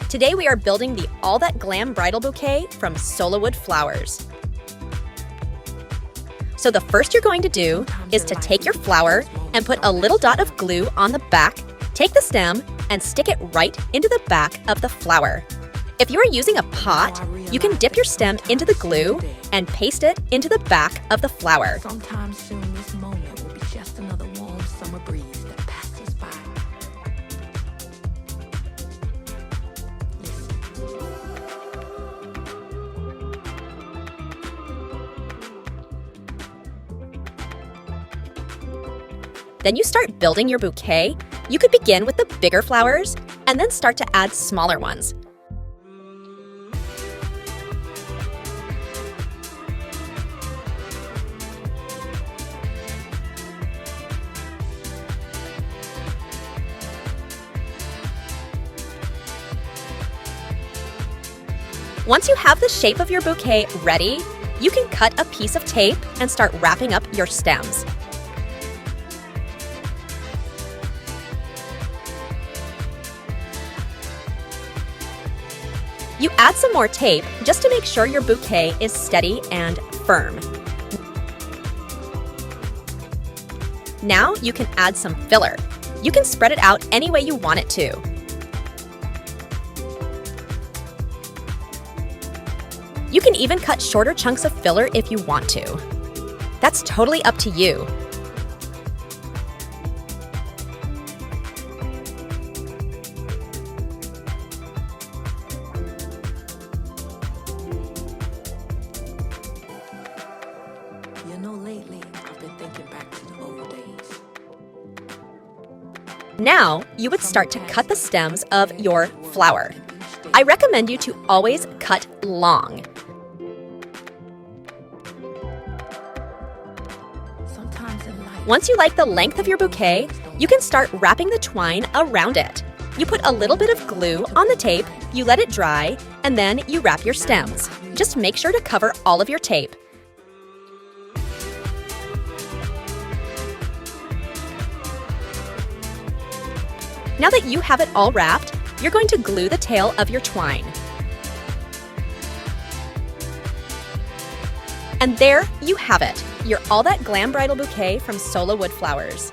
Today we are building the All That Glam Bridal Bouquet from Sola wood flowers. So the first you're going to do is to take your flower and put a little dot of glue on the back, take the stem, and stick it right into the back of the flower. If you are using a pot, you can dip your stem into the glue and paste it into the back of the flower. Sometime soon this moment will be just another warm summer breeze that passes by. Then you start building your bouquet. You could begin with the bigger flowers and then start to add smaller ones. Once you have the shape of your bouquet ready, you can cut a piece of tape and start wrapping up your stems. You add some more tape just to make sure your bouquet is steady and firm. Now you can add some filler. You can spread it out any way you want it to. You can even cut shorter chunks of filler if you want to. That's totally up to you. You know, lately I've been thinking back to the old days. Now you would start to cut the stems of your flower. I recommend you to always cut long. Once you like the length of your bouquet, you can start wrapping the twine around it. You put a little bit of glue on the tape, you let it dry, and then you wrap your stems. Just make sure to cover all of your tape. Now that you have it all wrapped, you're going to glue the tail of your twine. And there you have it, your All That Glam Bridal Bouquet from Sola wood flowers.